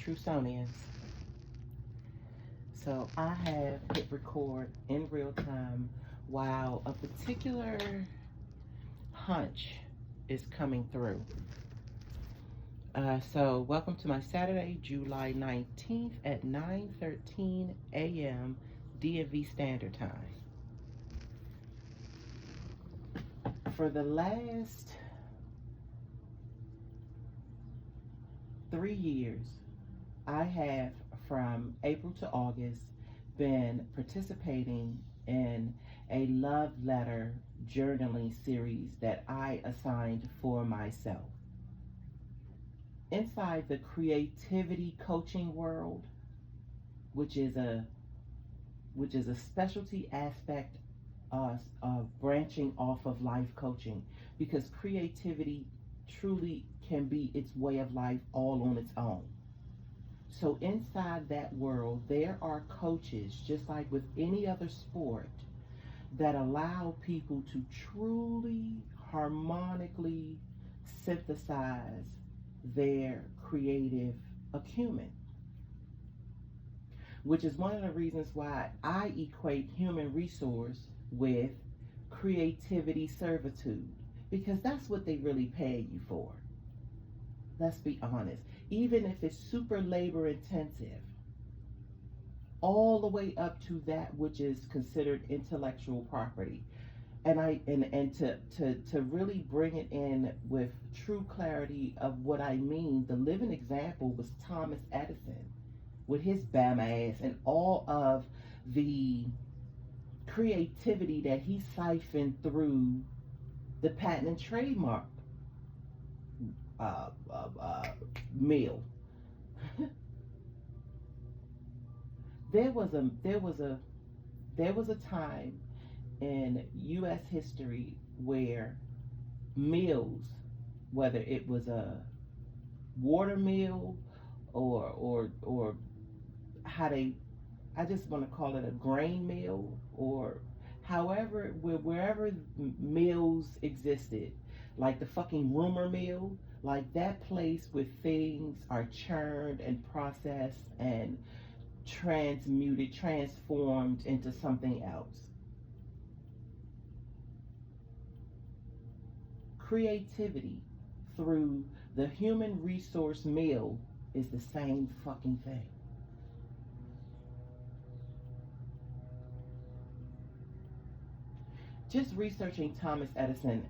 Truesonians. So I have hit record in real time while a particular hunch is coming through. So welcome to my Saturday, July 19th at 9:13 a.m. DMV Standard Time. For the last 3 years, I have, from April to August, been participating in a love letter journaling series that I assigned for myself. Inside the creativity coaching world, which is a specialty aspect of branching off of life coaching, because creativity truly can be its way of life all on its own. So inside that world, there are coaches, just like with any other sport, that allow people to truly harmonically synthesize their creative acumen, which is one of the reasons why I equate human resource with creativity servitude, because that's what they really pay you for. Let's be honest. Even if it's super labor intensive, all the way up to that which is considered intellectual property. And to really bring it in with true clarity of what I mean, the living example was Thomas Edison with his bam ass and all of the creativity that he siphoned through the patent and trademark mill. there was a time in U.S. history where mills, whether it was a water mill or how they, I just want to call it a grain mill, or however, wherever mills existed, like the fucking rumor mill, like that place where things are churned and processed and transmuted, transformed into something else. Creativity through the human resource mill is the same fucking thing. Just researching Thomas Edison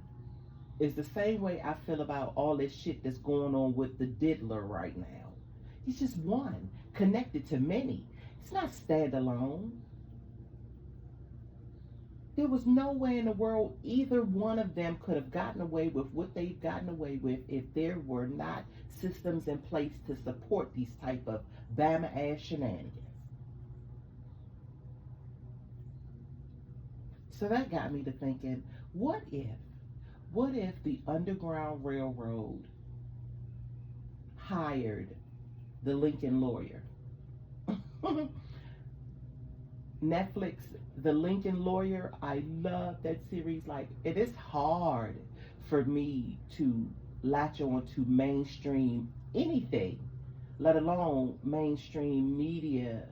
is the same way I feel about all this shit that's going on with the diddler right now. He's just one, connected to many. It's not standalone. There was no way in the world either one of them could have gotten away with what they've gotten away with if there were not systems in place to support these type of Bama ass shenanigans. So that got me to thinking, what if the Underground Railroad hired the Lincoln Lawyer? Netflix, The Lincoln Lawyer, I love that series. Like, it is hard for me to latch on to mainstream anything, let alone mainstream media,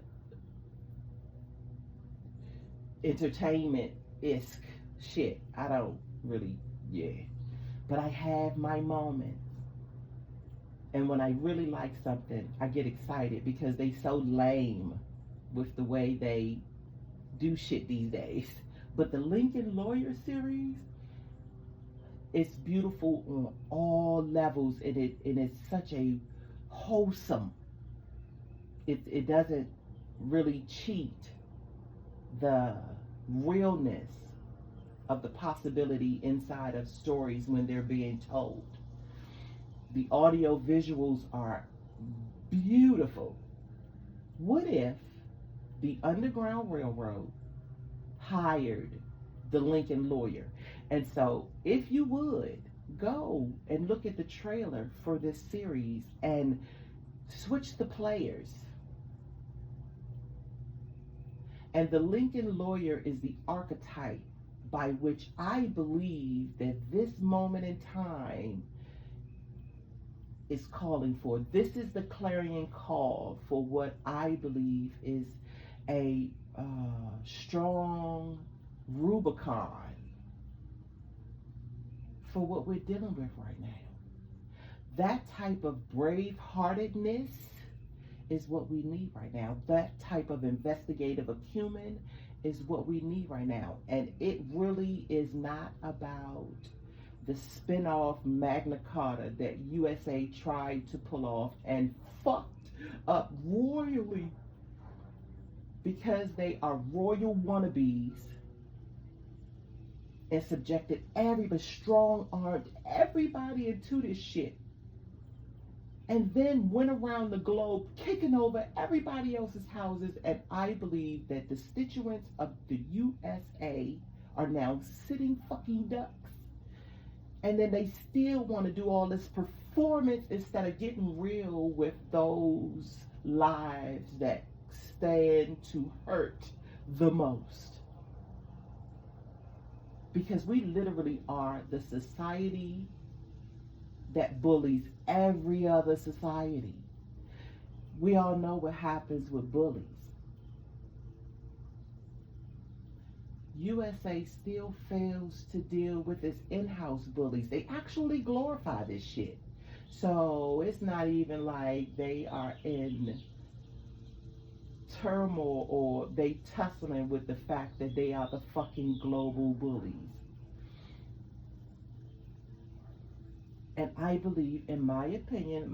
entertainment-esque shit. I don't really, yeah. But I have my moments. And when I really like something, I get excited because they so lame with the way they do shit these days. But the Lincoln Lawyer series, it's beautiful on all levels, and it's such a wholesome. It doesn't really cheat the realness of the possibility inside of stories when they're being told. The audio visuals are beautiful. What if the Underground Railroad hired the Lincoln Lawyer? And so, if you would, go and look at the trailer for this series and switch the players. And the Lincoln Lawyer is the archetype by which I believe that this moment in time is calling for. This is the clarion call for what I believe is a strong Rubicon for what we're dealing with right now. That type of brave-heartedness is what we need right now. That type of investigative acumen is what we need right now. And it really is not about the spin-off Magna Carta that USA tried to pull off and fucked up royally, because they are royal wannabes and subjected everybody, strong-armed everybody into this shit, and then went around the globe kicking over everybody else's houses. And I believe that the constituents of the USA are now sitting fucking ducks. And then they still want to do all this performance instead of getting real with those lives that stand to hurt the most. Because we literally are the society that bullies every other society. We all know what happens with bullies. USA still fails to deal with its in-house bullies. They actually glorify this shit. So it's not even like they are in turmoil or they tussling with the fact that they are the fucking global bullies. And I believe, in my opinion,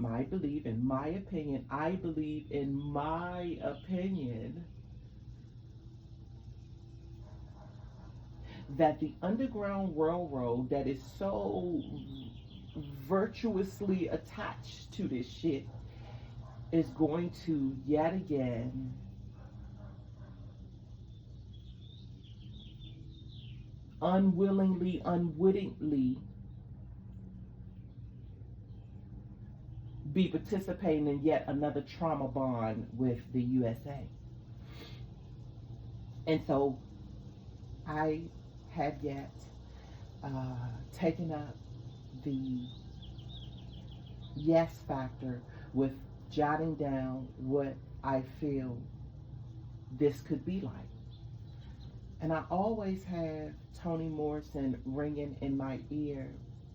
that the Underground Railroad that is so virtuously attached to this shit is going to yet again unwillingly, unwittingly be participating in yet another trauma bond with the USA. And so I have yet taken up the yes factor with jotting down what I feel this could be like. And I always have Toni Morrison ringing in my ear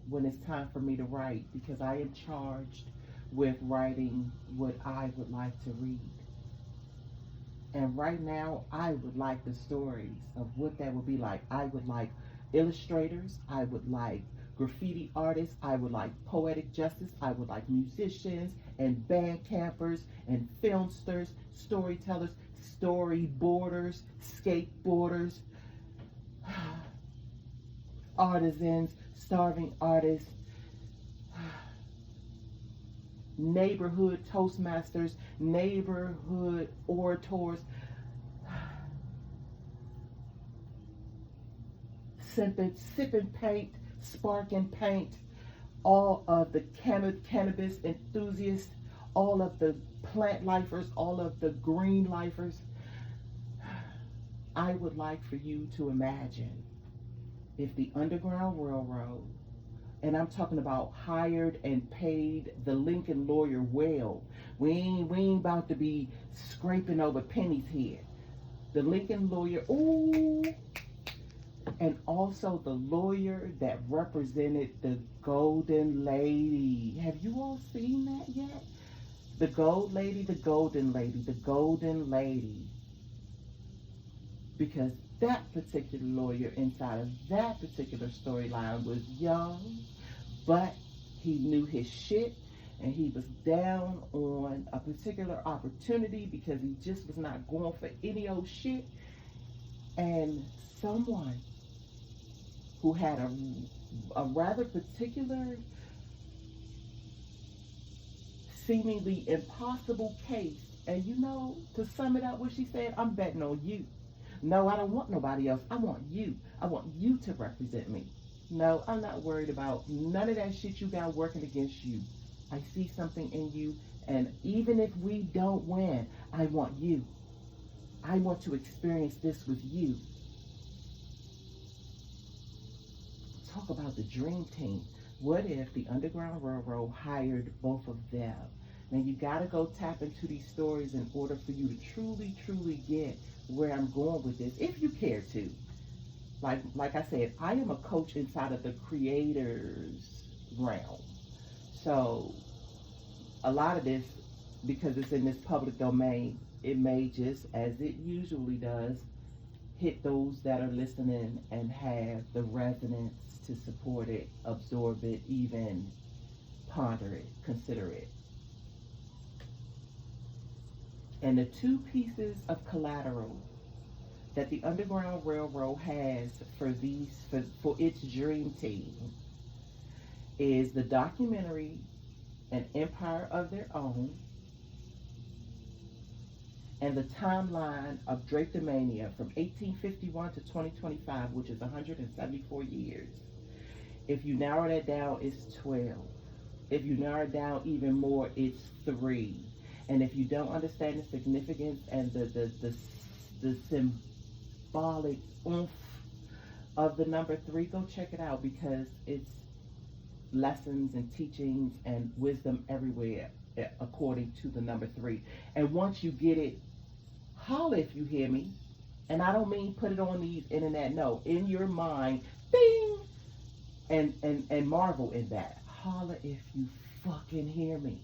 when it's time for me to write, because I am charged with writing what I would like to read. And right now, I would like the stories of what that would be like. I would like illustrators. I would like graffiti artists. I would like poetic justice. I would like musicians and band campers and filmsters, storytellers, storyboarders, skateboarders, artisans, starving artists, neighborhood Toastmasters, neighborhood orators, sipping paint, sparking paint, all of the cannabis enthusiasts, all of the plant lifers, all of the green lifers. I would like for you to imagine if the Underground Railroad, and I'm talking about hired and paid the Lincoln lawyer well. We ain't about to be scraping over pennies here. The Lincoln lawyer, ooh, and also the lawyer that represented the Golden Lady. Have you all seen that yet? The Gold Lady, the Golden Lady, the Golden Lady. Because that particular lawyer inside of that particular storyline was young, but he knew his shit, and he was down on a particular opportunity because he just was not going for any old shit. And someone who had a rather particular, seemingly impossible case, and you know, to sum it up, what she said, I'm betting on you. No, I don't want nobody else. I want you. I want you to represent me. No, I'm not worried about none of that shit you got working against you. I see something in you, and even if we don't win, I want you. I want to experience this with you. Talk about the dream team. What if the Underground Railroad hired both of them? Now you gotta go tap into these stories in order for you to truly, truly get where I'm going with this, if you care to. Like I said, I am a coach inside of the creators realm. So a lot of this, because it's in this public domain, it may just, as it usually does, hit those that are listening and have the resonance to support it, absorb it, even ponder it, consider it. And the two pieces of collateral that the Underground Railroad has for its dream team is the documentary An Empire of Their Own and the timeline of Drapetomania from 1851 to 2025, which is 174 years. If you narrow that down, it's 12. If you narrow it down even more, it's 3. And if you don't understand the significance and the symbolic oomph of the number 3, go check it out, because it's lessons and teachings and wisdom everywhere according to the number 3. And once you get it, holla if you hear me. And I don't mean put it on the internet, no, in your mind, bing, and marvel in that. Holla if you fucking hear me.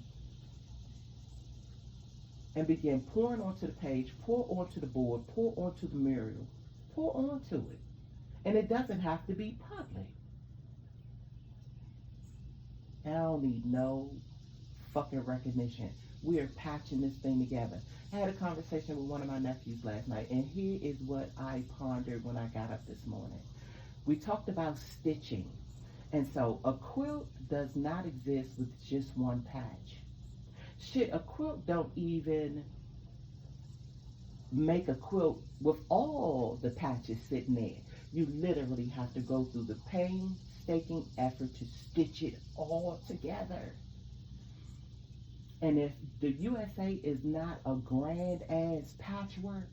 And begin pouring onto the page, pour onto the board, pour onto the mural, pour onto it. And it doesn't have to be public. I don't need no fucking recognition. We are patching this thing together. I had a conversation with one of my nephews last night, and here is what I pondered when I got up this morning. We talked about stitching. And so a quilt does not exist with just one patch. Shit, a quilt don't even make a quilt with all the patches sitting there. You literally have to go through the painstaking effort to stitch it all together. And if the USA is not a grand ass patchwork,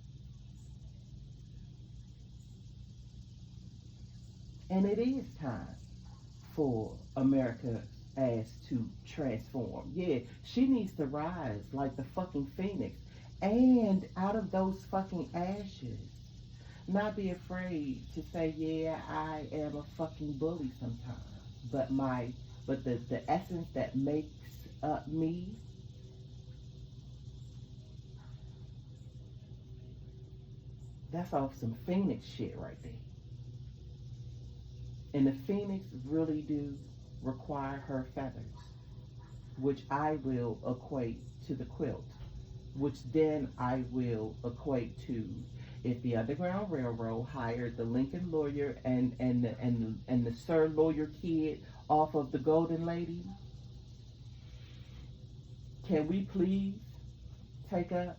and it is time for America's ass to transform. Yeah, she needs to rise like the fucking phoenix. And out of those fucking ashes, not be afraid to say, yeah, I am a fucking bully sometimes. But the essence that makes up me, that's off some phoenix shit right there. And the phoenix really do require her feathers, which I will equate to the quilt, which then I will equate to if the Underground Railroad hired the Lincoln lawyer and the Sir Lawyer kid off of the Golden Lady. Can we please take up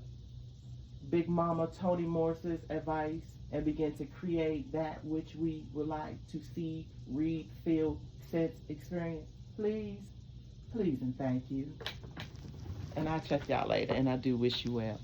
Big Mama Toni Morris's advice and begin to create that which we would like to see, read, feel, sense, experience? Please, please, and thank you. And I'll check y'all later, and I do wish you well.